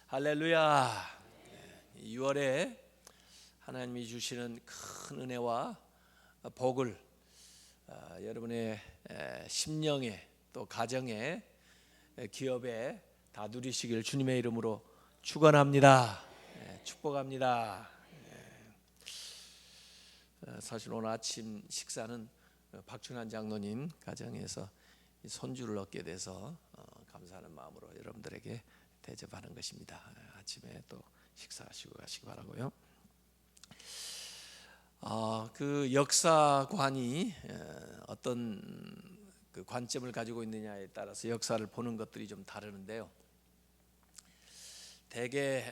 할렐루야. 6월에 하나님이 주시는 큰 은혜와 복을 여러분의 심령에 또 가정에 기업에 다 누리시길 주님의 이름으로 축원합니다. 축복합니다. 사실 오늘 아침 식사는 박춘환 장로님 가정에서 손주를 얻게 돼서 감사하는 마음으로 여러분들에게 대접하는 것입니다. 아침에 또 식사하시고 가시기 바라고요. 그 역사관이 어떤 그 관점을 가지고 있느냐에 따라서 역사를 보는 것들이 좀 다르는데요. 대개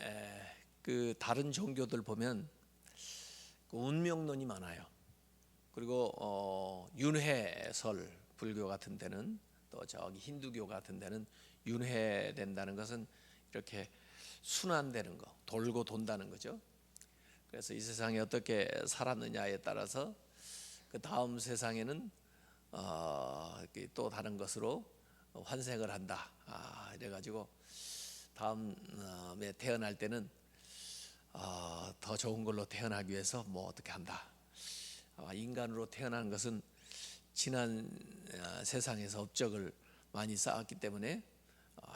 그 다른 종교들 보면 그 운명론이 많아요. 그리고 윤회설 불교 같은 데는 또 저기 힌두교 같은 데는 윤회된다는 것은 이렇게 순환되는 거, 돌고 돈다는 거죠. 그래서 이 세상에 어떻게 살았느냐에 따라서 그 다음 세상에는 또 다른 것으로 환생을 한다. 이래가지고 다음에 태어날 때는 더 좋은 걸로 태어나기 위해서 뭐 어떻게 한다. 인간으로 태어나는 것은 지난 세상에서 업적을 많이 쌓았기 때문에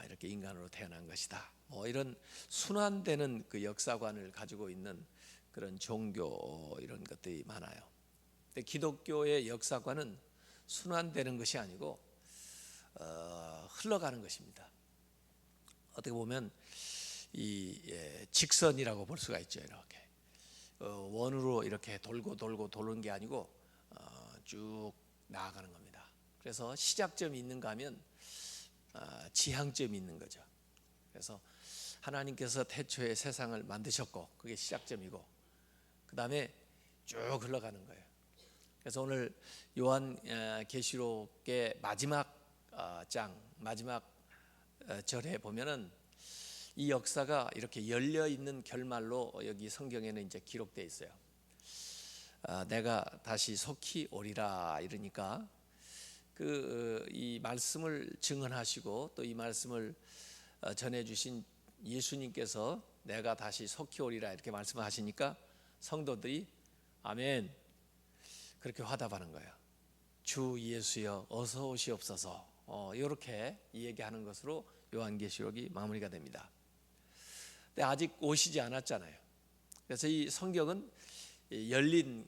이렇게 인간으로 태어난 것이다. 뭐 이런 순환되는 그 역사관을 가지고 있는 그런 종교 이런 것들이 많아요. 근데 기독교의 역사관은 순환되는 것이 아니고 흘러가는 것입니다. 어떻게 보면 이 직선이라고 볼 수가 있죠. 이렇게 원으로 이렇게 돌고 도는 게 아니고 쭉 나아가는 겁니다. 그래서 시작점이 있는가 하면 지향점이 있는 거죠. 그래서 하나님께서 태초에 세상을 만드셨고 그게 시작점이고 그 다음에 쭉 흘러가는 거예요. 그래서 오늘 요한계시록의 마지막 장 마지막 절에 보면은 이 역사가 이렇게 열려 있는 결말로 여기 성경에는 이제 기록되어 있어요. 내가 다시 속히 오리라 이러니까 이 말씀을 증언하시고 또 이 말씀을 전해주신 예수님께서 내가 다시 속히 오리라 이렇게 말씀하시니까 성도들이 아멘 그렇게 화답하는 거예요. 주 예수여 어서 오시옵소서. 이렇게 얘기하는 것으로 요한계시록이 마무리가 됩니다. 근데 아직 오시지 않았잖아요. 그래서 이 성경은 열린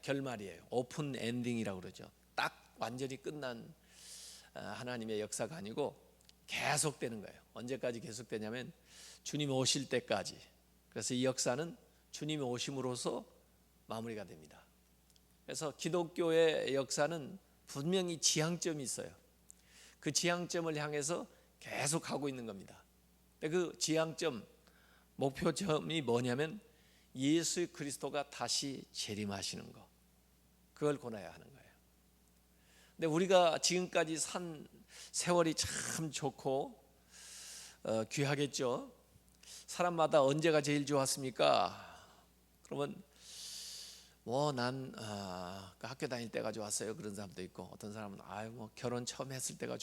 결말이에요. 오픈 엔딩이라고 그러죠. 딱 완전히 끝난 하나님의 역사가 아니고 계속되는 거예요. 언제까지 계속되냐면 주님이 오실 때까지. 그래서 이 역사는 주님이 오심으로써 마무리가 됩니다. 그래서 기독교의 역사는 분명히 지향점이 있어요. 그 지향점을 향해서 계속 가고 있는 겁니다. 그 지향점, 목표점이 뭐냐면 예수 그리스도가 다시 재림하시는 거. 그걸 권해야 하는 거예요. 근데 우리가 지금까지 산 세월이 참 좋고 귀하겠죠. 사람마다 언제가 제일 좋았습니까? 그러면 난 학교 다닐 때가 좋았어요. 그런 사람도 있고 어떤 사람은 결혼 처음 했을 때가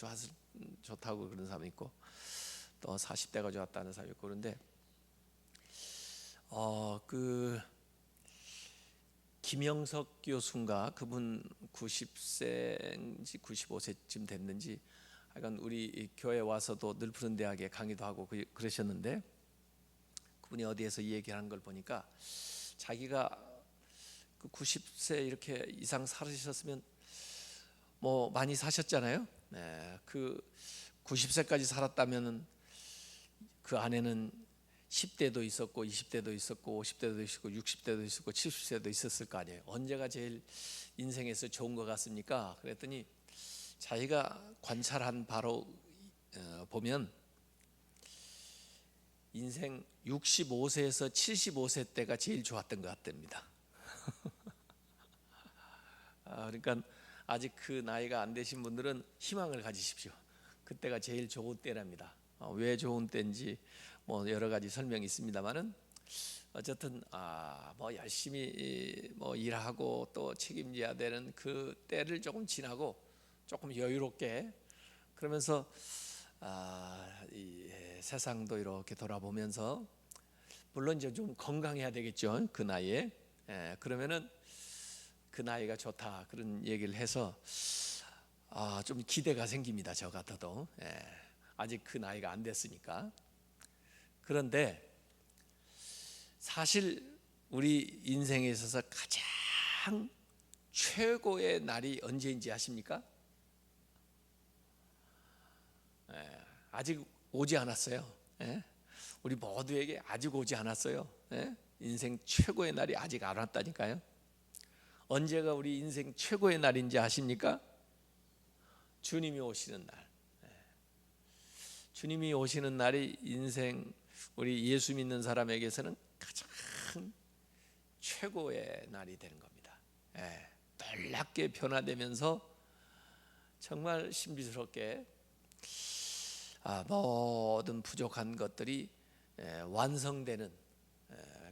좋다고 그런 사람이 있고 또 40대가 좋았다는 사람이 있고 그런데 김영석 교수인가 그분 90세인지 95세쯤 됐는지 하여간 우리 교회 와서도 늘푸른 대학에 강의도 하고 그러셨는데 그분이 어디에서 이 얘기를 하는 걸 보니까 자기가 그 90세 이렇게 이상 살으셨으면 뭐 많이 사셨잖아요. 그 90세까지 살았다면은 그 안에는 10대도 있었고 20대도 있었고 50대도 있었고 60대도 있었고 70세도 있었을 거 아니에요. 언제가 제일 인생에서 좋은 것 같습니까? 그랬더니 자기가 관찰한 바로 보면 인생 65세에서 75세 때가 제일 좋았던 것 같답니다. 그러니까 아직 그 나이가 안 되신 분들은 희망을 가지십시오. 그때가 제일 좋은 때랍니다. 왜 좋은 때인지 뭐 여러 가지 설명이 있습니다만은 어쨌든 뭐 열심히 뭐 일하고 또 책임져야 되는 그 때를 조금 지나고 조금 여유롭게 그러면서 세상도 이렇게 돌아보면서 물론 이제 좀 건강해야 되겠죠. 그 나이에. 그러면은 그 나이가 좋다 그런 얘기를 해서 좀 기대가 생깁니다. 저 같아도. 아직 그 나이가 안 됐으니까. 그런데 사실 우리 인생에 있어서 가장 최고의 날이 언제인지 아십니까? 아직 오지 않았어요. 우리 모두에게 아직 오지 않았어요. 인생 최고의 날이 아직 안 왔다니까요. 언제가 우리 인생 최고의 날인지 아십니까? 주님이 오시는 날. 주님이 오시는 날이 인생 우리 예수 믿는 사람에게서는 가장 최고의 날이 되는 겁니다. 놀랍게 변화되면서 정말 신비스럽게 모든 부족한 것들이 완성되는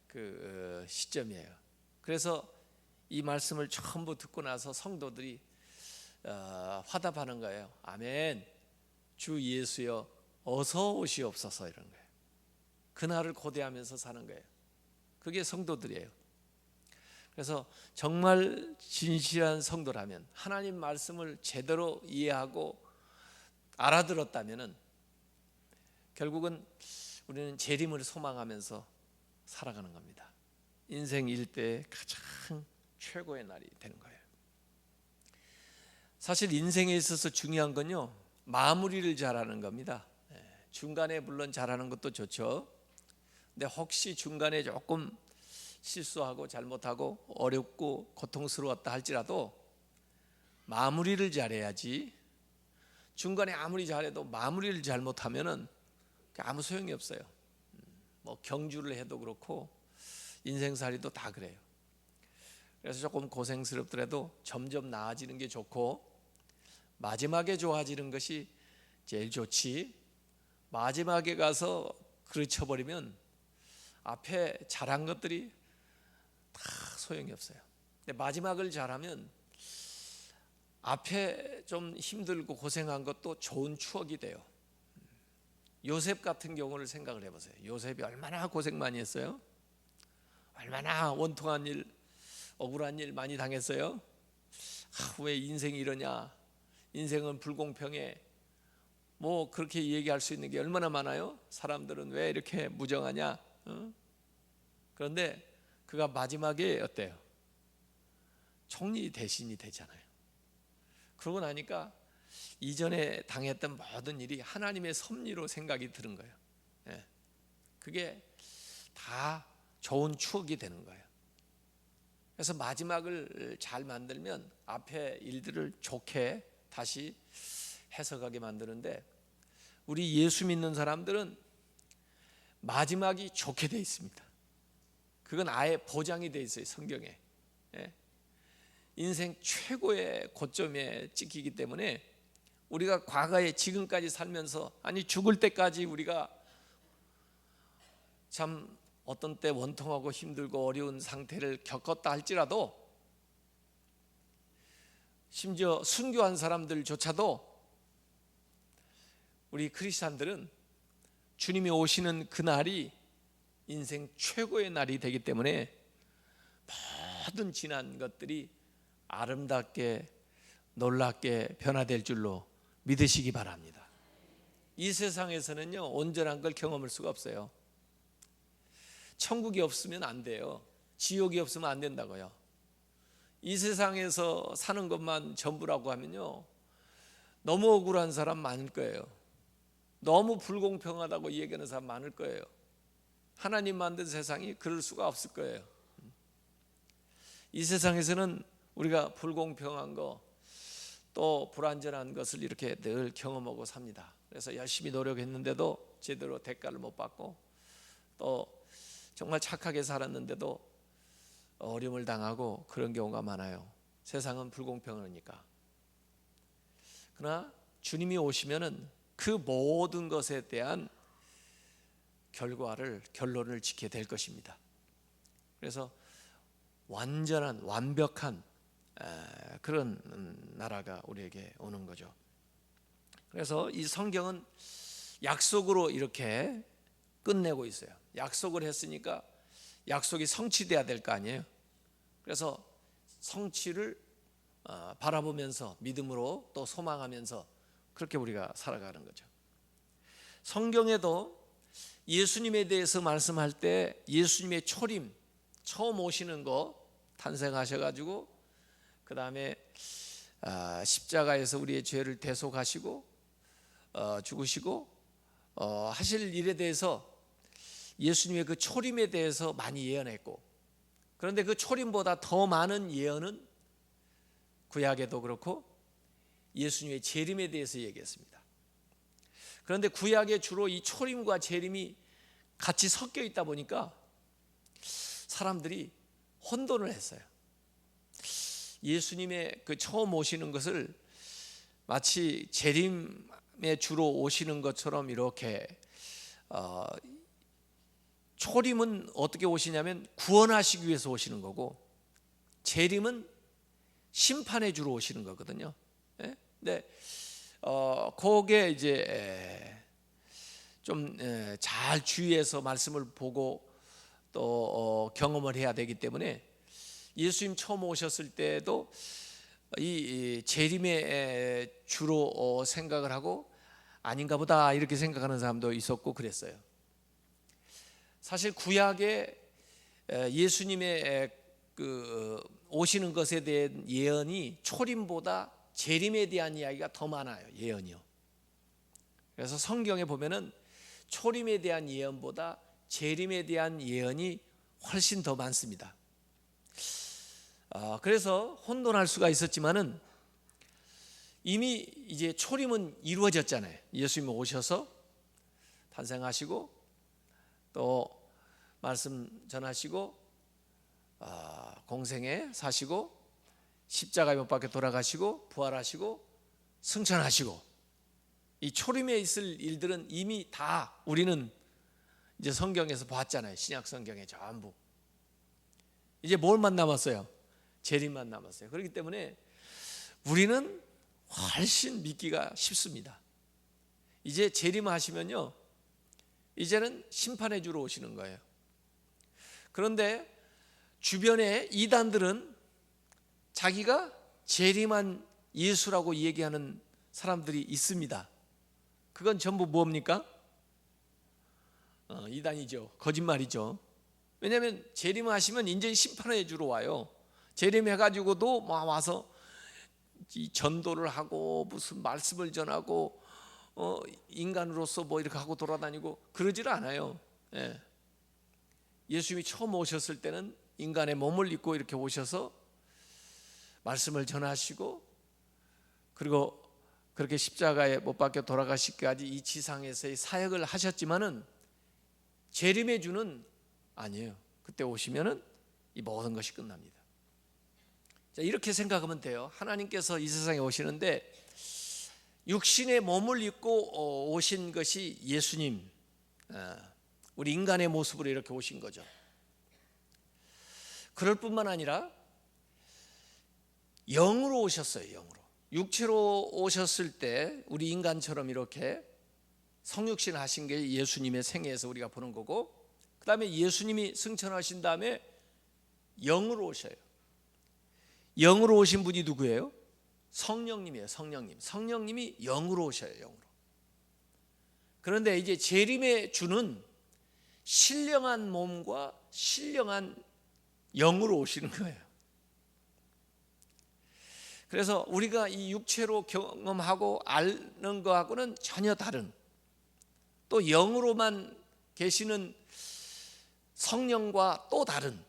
그 시점이에요. 그래서 이 말씀을 전부 듣고 나서 성도들이 화답하는 거예요. 아멘. 주 예수여 어서 오시옵소서 이런 거예요. 그날을 고대하면서 사는 거예요. 그게 성도들이에요. 그래서 정말 진실한 성도라면 하나님 말씀을 제대로 이해하고 알아들었다면은 결국은 우리는 재림을 소망하면서 살아가는 겁니다. 인생 일대의 가장 최고의 날이 되는 거예요. 사실 인생에 있어서 중요한 건요, 마무리를 잘하는 겁니다. 중간에 물론 잘하는 것도 좋죠. 근데 혹시 중간에 조금 실수하고 잘못하고 어렵고 고통스러웠다 할지라도 마무리를 잘해야지. 중간에 아무리 잘해도 마무리를 잘못하면은 아무 소용이 없어요. 뭐 경주를 해도 그렇고 인생살이도 다 그래요. 그래서 조금 고생스럽더라도 점점 나아지는 게 좋고 마지막에 좋아지는 것이 제일 좋지. 마지막에 가서 그르쳐버리면 앞에 잘한 것들이 다 소용이 없어요. 근데 마지막을 잘하면 앞에 좀 힘들고 고생한 것도 좋은 추억이 돼요. 요셉 같은 경우를 생각을 해보세요. 요셉이 얼마나 고생 많이 했어요. 얼마나 원통한 일, 억울한 일 많이 당했어요. 왜 인생이 이러냐, 인생은 불공평해, 뭐 그렇게 얘기할 수 있는 게 얼마나 많아요. 사람들은 왜 이렇게 무정하냐. 그런데 그가 마지막에 어때요? 총리 대신이 되잖아요. 그러고 나니까 이전에 당했던 모든 일이 하나님의 섭리로 생각이 드는 거예요. 그게 다 좋은 추억이 되는 거예요. 그래서 마지막을 잘 만들면 앞에 일들을 좋게 다시 해석하게 만드는데, 우리 예수 믿는 사람들은 마지막이 좋게 돼 있습니다. 그건 아예 보장이 돼 있어요, 성경에. 인생 최고의 고점에 찍히기 때문에 우리가 과거에 지금까지 살면서, 아니 죽을 때까지 우리가 참 어떤 때 원통하고 힘들고 어려운 상태를 겪었다 할지라도, 심지어 순교한 사람들조차도 우리 크리스찬들은 주님이 오시는 그날이 인생 최고의 날이 되기 때문에 모든 지난 것들이 아름답게 놀랍게 변화될 줄로 믿으시기 바랍니다. 이 세상에서는요, 온전한 걸 경험할 수가 없어요. 천국이 없으면 안 돼요. 지옥이 없으면 안 된다고요. 이 세상에서 사는 것만 전부라고 하면요, 너무 억울한 사람 많을 거예요. 너무 불공평하다고 얘기하는 사람 많을 거예요. 하나님 만든 세상이 그럴 수가 없을 거예요. 이 세상에서는 우리가 불공평한 거, 또 불완전한 것을 이렇게 늘 경험하고 삽니다. 그래서 열심히 노력했는데도 제대로 대가를 못 받고, 또 정말 착하게 살았는데도 어려움을 당하고 그런 경우가 많아요. 세상은 불공평하니까. 그러나 주님이 오시면은 그 모든 것에 대한 결론을 지게 될 것입니다. 그래서 완전한 완벽한 그런 나라가 우리에게 오는 거죠. 그래서 이 성경은 약속으로 이렇게 끝내고 있어요. 약속을 했으니까 약속이 성취돼야 될 거 아니에요. 그래서 성취를 바라보면서 믿음으로 또 소망하면서 그렇게 우리가 살아가는 거죠. 성경에도 예수님에 대해서 말씀할 때 예수님의 초림, 처음 오시는 거, 탄생하셔가지고 그 다음에 십자가에서 우리의 죄를 대속하시고 죽으시고 하실 일에 대해서 예수님의 그 초림에 대해서 많이 예언했고, 그런데 그 초림보다 더 많은 예언은 구약에도 그렇고 예수님의 재림에 대해서 얘기했습니다. 그런데 구약에 주로 이 초림과 재림이 같이 섞여 있다 보니까 사람들이 혼돈을 했어요. 예수님의 그 처음 오시는 것을 마치 재림에 주로 오시는 것처럼 이렇게 초림은 어떻게 오시냐면 구원하시기 위해서 오시는 거고, 재림은 심판해 주러 오시는 거거든요. 근데 거기에 이제 좀 잘 주의해서 말씀을 보고 또 경험을 해야 되기 때문에 예수님 처음 오셨을 때도 이 재림에 주로 생각을 하고 아닌가 보다 이렇게 생각하는 사람도 있었고 그랬어요. 사실 구약에 예수님의 그 오시는 것에 대한 예언이 초림보다 재림에 대한 이야기가 더 많아요. 예언이요. 그래서 성경에 보면은 초림에 대한 예언보다 재림에 대한 예언이 훨씬 더 많습니다. 그래서 혼돈할 수가 있었지만은 이미 이제 초림은 이루어졌잖아요. 예수님 오셔서 탄생하시고 또 말씀 전하시고 공생에 사시고 십자가에 못 박혀 돌아가시고 부활하시고 승천하시고, 이 초림에 있을 일들은 이미 다 우리는 이제 성경에서 봤잖아요. 신약 성경에 전부. 이제 뭘만 남았어요? 재림만 남았어요. 그렇기 때문에 우리는 훨씬 믿기가 쉽습니다. 이제 재림하시면요, 이제는 심판해 주러 오시는 거예요. 그런데 주변에 이단들은 자기가 재림한 예수라고 얘기하는 사람들이 있습니다. 그건 전부 뭡니까? 이단이죠. 거짓말이죠. 왜냐하면 재림하시면 이제 심판해 주러 와요. 재림해가지고도 와서 전도를 하고 무슨 말씀을 전하고 인간으로서 뭐 이렇게 하고 돌아다니고 그러지를 않아요. 예수님이 처음 오셨을 때는 인간의 몸을 입고 이렇게 오셔서 말씀을 전하시고, 그리고 그렇게 십자가에 못 박혀 돌아가시기까지 이 지상에서의 사역을 하셨지만은 재림의 주는 아니에요. 그때 오시면은 이 모든 것이 끝납니다. 자, 이렇게 생각하면 돼요. 하나님께서 이 세상에 오시는데 육신의 몸을 입고 오신 것이 예수님, 우리 인간의 모습으로 이렇게 오신 거죠. 그럴 뿐만 아니라 영으로 오셨어요. 영으로. 육체로 오셨을 때 우리 인간처럼 이렇게 성육신 하신 게 예수님의 생애에서 우리가 보는 거고, 그 다음에 예수님이 승천하신 다음에 영으로 오셔요. 영으로 오신 분이 누구예요? 성령님이에요. 성령님이 영으로 오셔요. 영으로. 그런데 이제 재림의 주는 신령한 몸과 신령한 영으로 오시는 거예요. 그래서 우리가 이 육체로 경험하고 아는 거하고는 전혀 다른, 또 영으로만 계시는 성령과 또 다른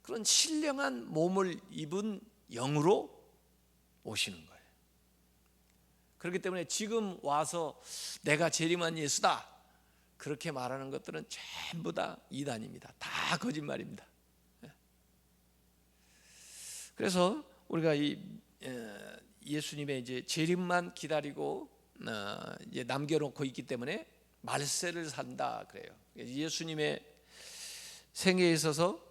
그런 신령한 몸을 입은 영으로 오시는 거예요. 그렇기 때문에 지금 와서 내가 재림한 예수다 그렇게 말하는 것들은 전부 다 이단입니다. 다 거짓말입니다. 그래서 우리가 이 예수님의 이제 재림만 기다리고 이제 남겨놓고 있기 때문에 말세를 산다 그래요. 예수님의 생애에 있어서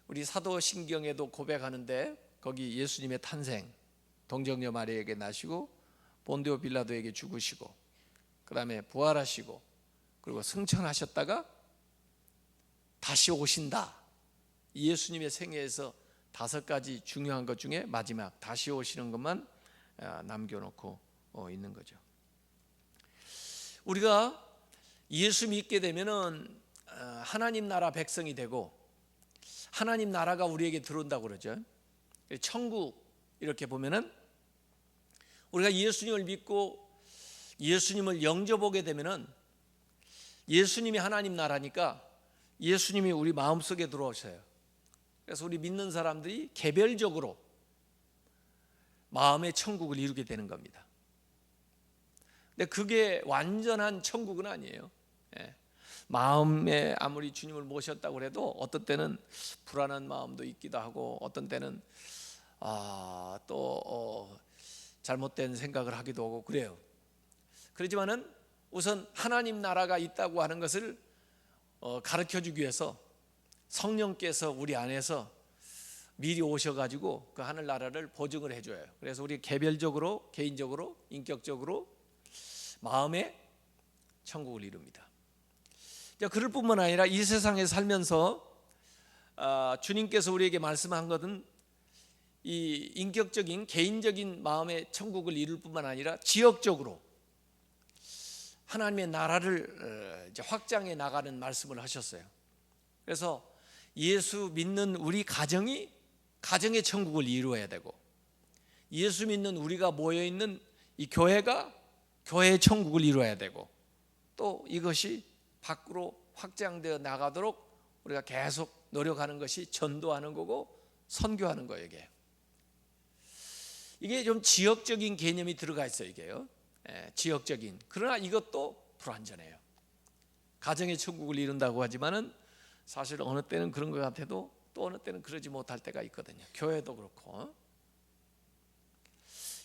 우리 사도신경에도 고백하는데, 거기 예수님의 탄생, 동정녀 마리아에게 나시고 본디오 빌라도에게 죽으시고 그 다음에 부활하시고 그리고 승천하셨다가 다시 오신다. 예수님의 생애에서 5가지 중요한 것 중에 마지막 다시 오시는 것만 남겨놓고 있는 거죠. 우리가 예수 믿게 되면은 하나님 나라 백성이 되고 하나님 나라가 우리에게 들어온다고 그러죠. 천국 이렇게 보면은 우리가 예수님을 믿고 예수님을 영접하게 되면은 예수님이 하나님 나라니까 예수님이 우리 마음속에 들어오셔요. 그래서 우리 믿는 사람들이 개별적으로 마음의 천국을 이루게 되는 겁니다. 근데 그게 완전한 천국은 아니에요. 마음에 아무리 주님을 모셨다고 해도 어떤 때는 불안한 마음도 있기도 하고 어떤 때는 또 잘못된 생각을 하기도 하고 그래요. 그렇지만은 우선 하나님 나라가 있다고 하는 것을 가르쳐주기 위해서 성령께서 우리 안에서 미리 오셔가지고 그 하늘나라를 보증을 해줘요. 그래서 우리 개별적으로, 개인적으로, 인격적으로 마음의 천국을 이룹니다. 그럴 뿐만 아니라 이 세상에 살면서 주님께서 우리에게 말씀한 것은 이 인격적인, 개인적인 마음의 천국을 이룰 뿐만 아니라 지역적으로 하나님의 나라를 이제 확장해 나가는 말씀을 하셨어요. 그래서 예수 믿는 우리 가정이 가정의 천국을 이루어야 되고 예수 믿는 우리가 모여있는 이 교회가 교회의 천국을 이루어야 되고 또 이것이 밖으로 확장되어 나가도록 우리가 계속 노력하는 것이 전도하는 거고 선교하는 거예요. 이게 좀 지역적인 개념이 들어가 있어요. 이게요. 지역적인. 그러나 이것도 불완전해요. 가정의 천국을 이룬다고 하지만은 사실 어느 때는 그런 것 같아도 또 어느 때는 그러지 못할 때가 있거든요. 교회도 그렇고.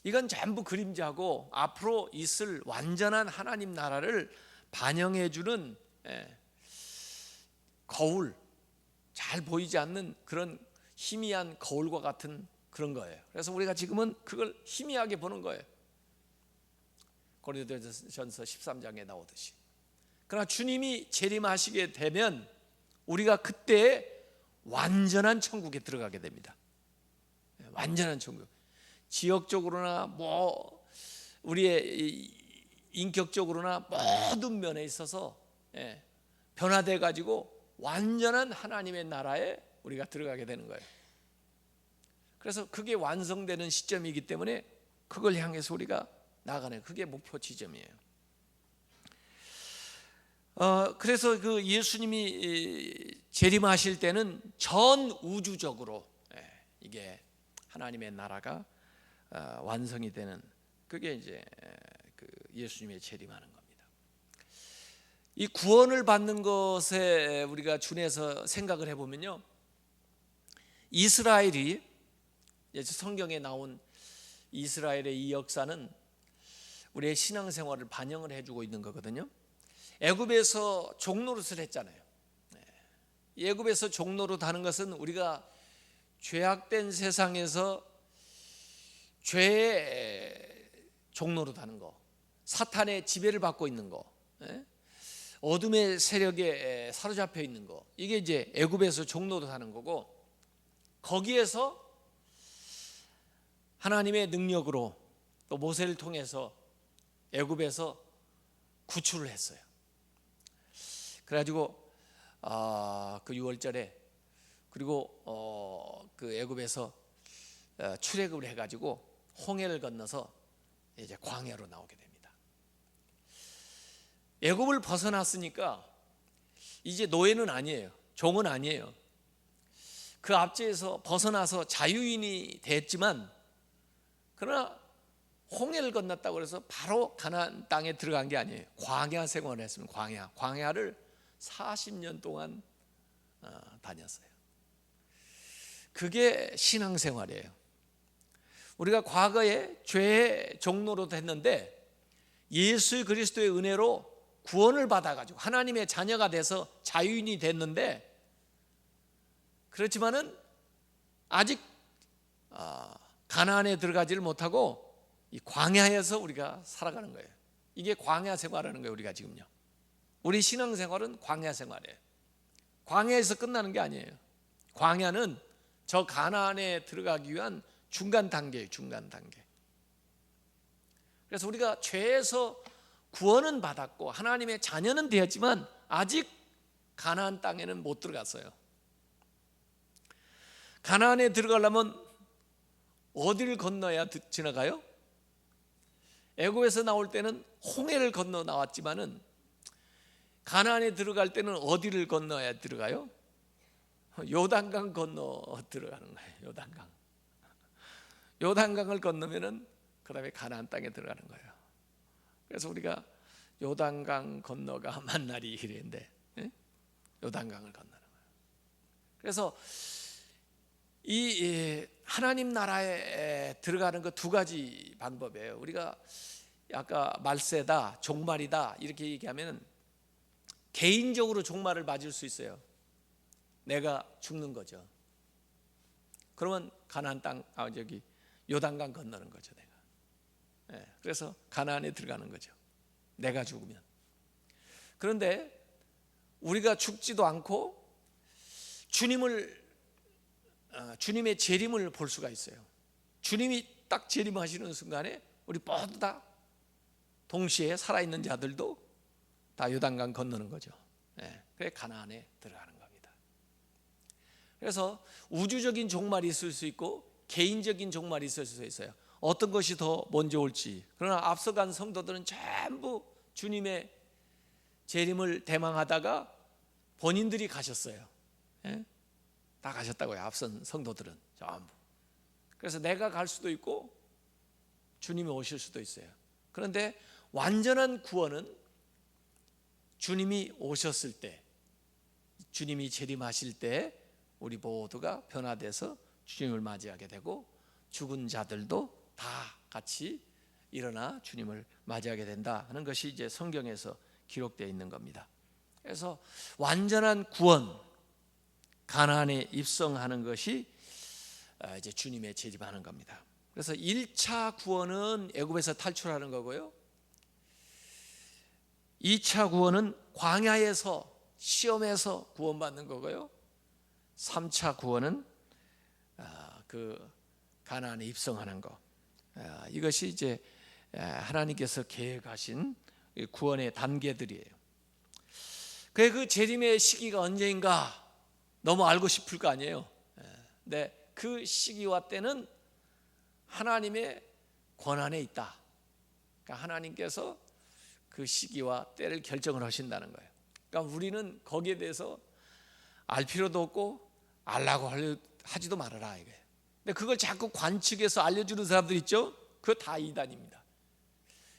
이건 전부 그림자고 앞으로 있을 완전한 하나님 나라를 반영해 주는 거울, 잘 보이지 않는 그런 희미한 거울과 같은 그런 거예요. 그래서 우리가 지금은 그걸 희미하게 보는 거예요. 고린도전서 13장에 나오듯이. 그러나 주님이 재림하시게 되면 우리가 그때 완전한 천국에 들어가게 됩니다. 완전한 천국. 지역적으로나 뭐 우리의 인격적으로나 모든 면에 있어서 변화돼 가지고 완전한 하나님의 나라에 우리가 들어가게 되는 거예요. 그래서 그게 완성되는 시점이기 때문에 그걸 향해서 우리가 나가는 그게 목표 지점이에요. 그래서 그 예수님이 재림하실 때는 전 우주적으로 이게 하나님의 나라가 완성이 되는 그게 이제 그 예수님의 재림하는 겁니다. 이 구원을 받는 것에 우리가 준해서 생각을 해보면요, 이스라엘이 성경에 나온 이스라엘의 이 역사는 우리의 신앙생활을 반영을 해주고 있는 거거든요. 애굽에서 종노릇을 했잖아요. 애굽에서 종노릇 하는 것은 우리가 죄악된 세상에서 죄의 종노릇 하는 거, 사탄의 지배를 받고 있는 거, 어둠의 세력에 사로잡혀 있는 거, 이게 이제 애굽에서 종노릇 하는 거고, 거기에서 하나님의 능력으로 또 모세를 통해서 애굽에서 구출을 했어요. 그래가지고 그 6월절에 그리고 그 애굽에서 출애굽을 해가지고 홍해를 건너서 이제 광야로 나오게 됩니다. 애굽을 벗어났으니까 이제 노예는 아니에요. 종은 아니에요. 그 압제에서 벗어나서 자유인이 됐지만 그러나 홍해를 건넜다고 해서 바로 가나안 땅에 들어간 게 아니에요. 광야 생활을 했습니다. 광야를 40년 동안 다녔어요. 그게 신앙생활이에요. 우리가 과거에 죄의 종로로 됐는데 예수 그리스도의 은혜로 구원을 받아가지고 하나님의 자녀가 돼서 자유인이 됐는데, 그렇지만은 아직 가나안에 들어가지를 못하고 이 광야에서 우리가 살아가는 거예요. 이게 광야 생활하는 거예요. 우리가 지금요. 우리 신앙생활은 광야 생활이에요. 광야에서 끝나는 게 아니에요. 광야는 저 가나안에 들어가기 위한 중간 단계예요. 중간 단계. 그래서 우리가 죄에서 구원은 받았고 하나님의 자녀는 되었지만 아직 가나안 땅에는 못 들어갔어요. 가나안에 들어가려면 어디를 건너야 지나가요? 애굽에서 나올 때는 홍해를 건너 나왔지만은 가나안에 들어갈 때는 어디를 건너야 들어가요? 요단강 건너 들어가는 거예요. 요단강. 요단강을 건너면은 그다음에 가나안 땅에 들어가는 거예요. 그래서 우리가 요단강 건너가 만날이 이랬는데, 요단강을 건너는 거예요. 그래서 이 하나님 나라에 들어가는 그 두 가지 방법이에요. 우리가 아까 말세다, 종말이다 이렇게 얘기하면 개인적으로 종말을 맞을 수 있어요. 내가 죽는 거죠. 그러면 가나안 땅, 요단강 건너는 거죠. 내가. 그래서 가나안에 들어가는 거죠. 내가 죽으면. 그런데 우리가 죽지도 않고 주님의 재림을 볼 수가 있어요. 주님이 딱 재림하시는 순간에 우리 모두 다 동시에 살아있는 자들도 다 요단강 건너는 거죠. 그래 가나안에 들어가는 겁니다. 그래서 우주적인 종말이 있을 수 있고 개인적인 종말이 있을 수 있어요. 어떤 것이 더 먼저 올지. 그러나 앞서간 성도들은 전부 주님의 재림을 대망하다가 본인들이 가셨어요. 다 가셨다고요. 앞선 성도들은 전부. 그래서 내가 갈 수도 있고 주님이 오실 수도 있어요. 그런데 완전한 구원은 주님이 오셨을 때, 주님이 재림하실 때 우리 모두가 변화돼서 주님을 맞이하게 되고 죽은 자들도 다 같이 일어나 주님을 맞이하게 된다 하는 것이 이제 성경에서 기록되어 있는 겁니다. 그래서 완전한 구원, 가나안에 입성하는 것이 이제 주님의 재림하는 겁니다. 그래서 1차 구원은 애굽에서 탈출하는 거고요. 2차 구원은 광야에서 시험에서 구원받는 거고요. 3차 구원은 그 가나안에 입성하는 거. 이것이 이제 하나님께서 계획하신 구원의 단계들이에요. 그 재림의 시기가 언제인가 너무 알고 싶을 거 아니에요. 근데 그 시기와 때는 하나님의 권한에 있다. 그러니까 하나님께서 그 시기와 때를 결정을 하신다는 거예요. 그러니까 우리는 거기에 대해서 알 필요도 없고 알라고 하지도 말아라 이거예요. 근데 그걸 자꾸 관측해서 알려주는 사람들 있죠? 그거 다 이단입니다.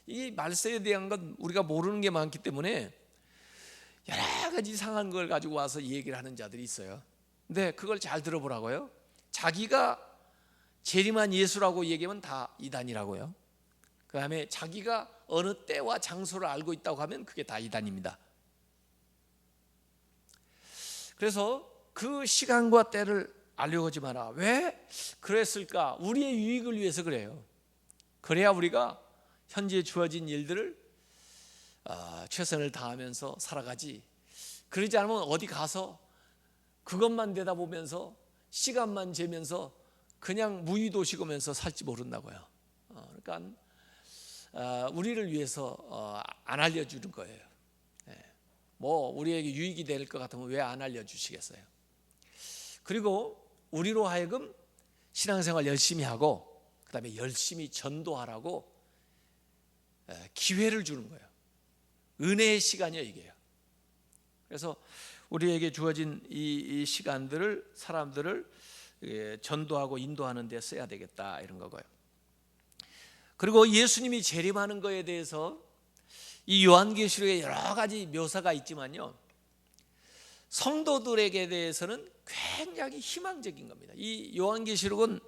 이 말세에 대한 건 우리가 모르는 게 많기 때문에 여러 가지 이상한 걸 가지고 와서 얘기를 하는 자들이 있어요. 근데 그걸 잘 들어보라고요. 자기가 재림한 예수라고 얘기하면 다 이단이라고요. 그 다음에 자기가 어느 때와 장소를 알고 있다고 하면 그게 다 이단입니다. 그래서 그 시간과 때를 알려고 하지 마라. 왜 그랬을까? 우리의 유익을 위해서 그래요. 그래야 우리가 현재 주어진 일들을 최선을 다하면서 살아가지. 그러지 않으면 어디 가서 그것만 내다보면서 시간만 재면서 그냥 무의도식으면서 살지 모른다고요. 그러니까 우리를 위해서 안 알려주는 거예요. 뭐 우리에게 유익이 될 것 같으면 왜 안 알려주시겠어요? 그리고 우리로 하여금 신앙생활 열심히 하고 그 다음에 열심히 전도하라고 기회를 주는 거예요. 은혜의 시간이에요 이게요. 그래서 우리에게 주어진 이 시간들을 사람들을 전도하고 인도하는 데 써야 되겠다 이런 거고요. 그리고 예수님이 재림하는 거에 대해서 이 요한계시록에 여러 가지 묘사가 있지만요, 성도들에게 대해서는 굉장히 희망적인 겁니다. 이 요한계시록은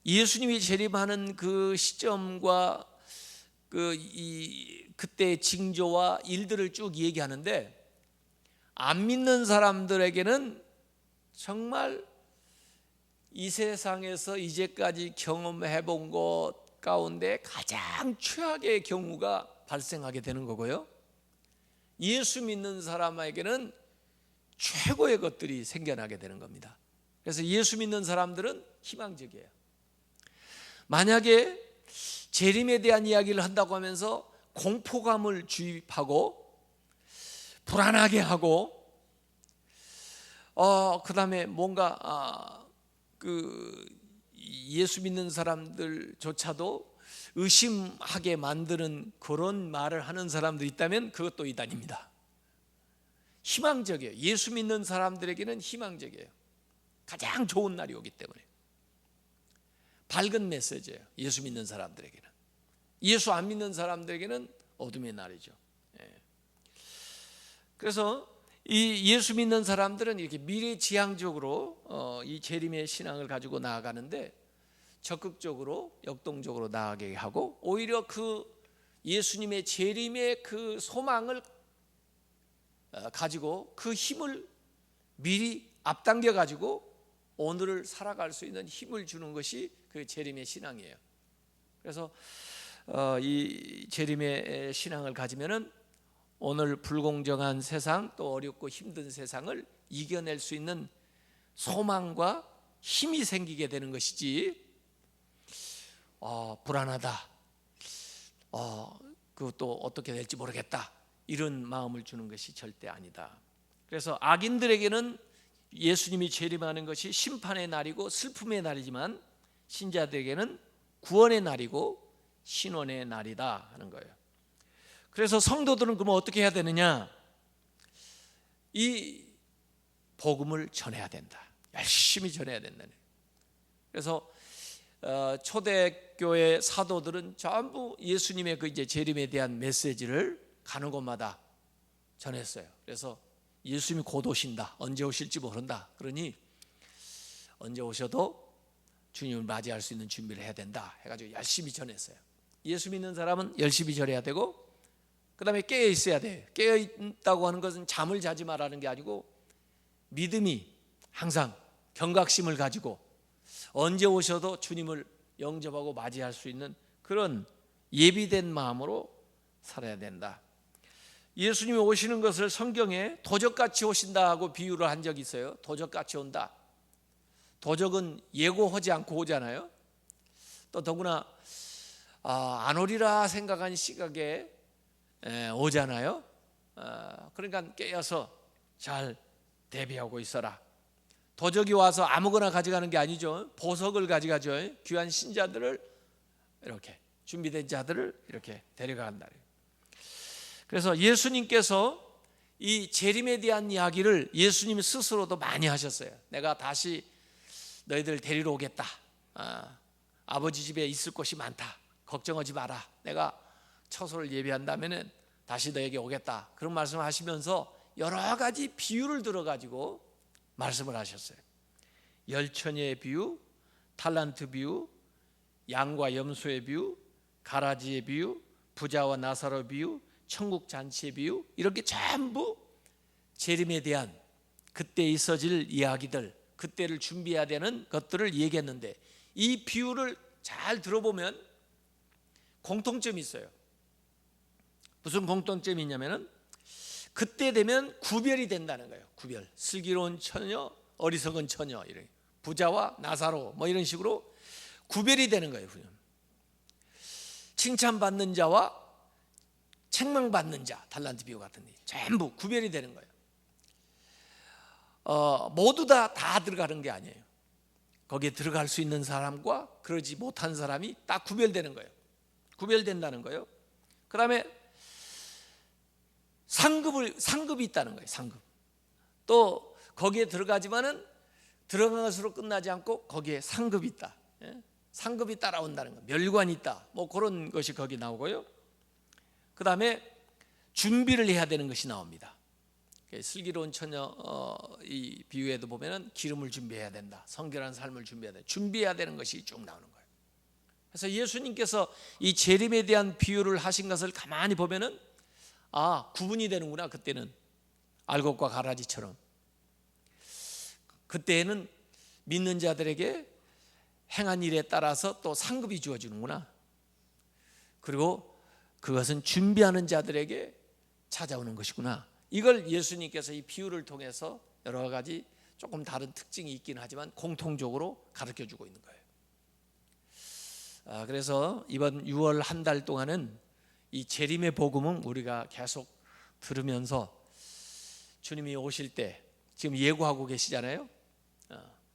예수님이 재림하는 그 시점과 그때의 징조와 일들을 쭉 얘기하는데 안 믿는 사람들에게는 정말 이 세상에서 이제까지 경험해 본 것 가운데 가장 최악의 경우가 발생하게 되는 거고요. 예수 믿는 사람에게는 최고의 것들이 생겨나게 되는 겁니다. 그래서 예수 믿는 사람들은 희망적이에요. 만약에 재림에 대한 이야기를 한다고 하면서 공포감을 주입하고 불안하게 하고 그다음에 뭔가 예수 믿는 사람들조차도 의심하게 만드는 그런 말을 하는 사람들이 있다면 그것도 이단입니다. 희망적이에요. 예수 믿는 사람들에게는 희망적이에요. 가장 좋은 날이 오기 때문에 밝은 메시지예요. 예수 믿는 사람들에게는. 예수 안 믿는 사람들에게는 어둠의 날이죠. 그래서 이 예수 믿는 사람들은 이렇게 미래지향적으로 이 재림의 신앙을 가지고 나아가는데 적극적으로 역동적으로 나아가게 하고, 오히려 그 예수님의 재림의 그 소망을 가지고 그 힘을 미리 앞당겨 가지고 오늘을 살아갈 수 있는 힘을 주는 것이 그 재림의 신앙이에요. 그래서 이 재림의 신앙을 가지면은 오늘 불공정한 세상, 또 어렵고 힘든 세상을 이겨낼 수 있는 소망과 힘이 생기게 되는 것이지, 불안하다, 그것도 어떻게 될지 모르겠다, 이런 마음을 주는 것이 절대 아니다. 그래서 악인들에게는 예수님이 재림하는 것이 심판의 날이고 슬픔의 날이지만, 신자들에게는 구원의 날이고 신원의 날이다 하는 거예요. 그래서 성도들은 그러면 어떻게 해야 되느냐? 이 복음을 전해야 된다. 열심히 전해야 된다. 그래서 초대교회 사도들은 전부 예수님의 그 이제 재림에 대한 메시지를 가는 곳마다 전했어요. 그래서 예수님이 곧 오신다, 언제 오실지 모른다, 그러니 언제 오셔도 주님을 맞이할 수 있는 준비를 해야 된다 해가지고 열심히 전했어요. 예수 믿는 사람은 열심히 전해야 되고, 그 다음에 깨어 있어야 돼요. 깨어 있다고 하는 것은 잠을 자지 말라는 게 아니고, 믿음이 항상 경각심을 가지고 언제 오셔도 주님을 영접하고 맞이할 수 있는 그런 예비된 마음으로 살아야 된다. 예수님이 오시는 것을 성경에 도적같이 오신다고 비유를 한 적이 있어요. 도적같이 온다. 도적은 예고하지 않고 오잖아요. 또 더구나 안 오리라 생각한 시각에 오잖아요. 그러니까 깨어서 잘 대비하고 있어라. 도적이 와서 아무거나 가져가는 게 아니죠. 보석을 가져가죠. 귀한 신자들을, 이렇게 준비된 자들을 이렇게 데려간다. 그래서 예수님께서 이 재림에 대한 이야기를 예수님 스스로도 많이 하셨어요. 내가 다시 너희들 데리러 오겠다. 아버지 집에 있을 곳이 많다. 걱정하지 마라. 내가 처소를 예비한다면은 다시 너에게 오겠다. 그런 말씀을 하시면서 여러 가지 비유를 들어가지고 말씀을 하셨어요. 열처녀의 비유, 탈란트 비유, 양과 염소의 비유, 가라지의 비유, 부자와 나사로 비유, 천국 잔치의 비유, 이렇게 전부 재림에 대한 그때 있어질 이야기들, 그때를 준비해야 되는 것들을 얘기했는데, 이 비유를 잘 들어보면 공통점이 있어요. 무슨 공통점이 있냐면은 그때 되면 구별이 된다는 거예요. 구별. 슬기로운 처녀, 어리석은 처녀, 이런 부자와 나사로 뭐 이런 식으로 구별이 되는 거예요. 칭찬받는 자와 책망받는 자, 달란트 비유 같은 게 전부 구별이 되는 거예요. 모두 다 들어가는 게 아니에요. 거기에 들어갈 수 있는 사람과 그러지 못한 사람이 딱 구별되는 거예요. 구별된다는 거예요. 그 다음에 상급이 있다는 거예요. 상급. 또 거기에 들어가지만은 들어간 것으로 끝나지 않고 거기에 상급이 있다. 상급이 따라온다는 거예요. 멸관이 있다. 뭐 그런 것이 거기 나오고요. 그 다음에 준비를 해야 되는 것이 나옵니다. 슬기로운 처녀 이 비유에도 보면은 기름을 준비해야 된다. 성결한 삶을 준비해야 된다. 준비해야 되는 것이 쭉 나오는 거예요. 그래서 예수님께서 이 재림에 대한 비유를 하신 것을 가만히 보면은 구분이 되는구나. 그때는 알곡과 가라지처럼 그때는 믿는 자들에게 행한 일에 따라서 또 상급이 주어지는구나. 그리고 그것은 준비하는 자들에게 찾아오는 것이구나. 이걸 예수님께서 이 비유를 통해서 여러 가지 조금 다른 특징이 있긴 하지만 공통적으로 가르쳐주고 있는 거예요. 그래서 이번 6월 한 달 동안은 이 재림의 복음은 우리가 계속 들으면서 주님이 오실 때 지금 예고하고 계시잖아요.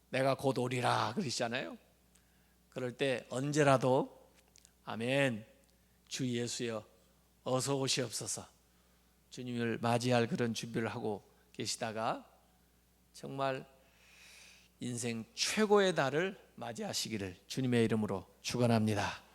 내가 곧 오리라 그러시잖아요. 그럴 때 언제라도 아멘, 주 예수여 어서 오시옵소서, 주님을 맞이할 그런 준비를 하고 계시다가 정말 인생 최고의 달을 맞이하시기를 주님의 이름으로 축원합니다.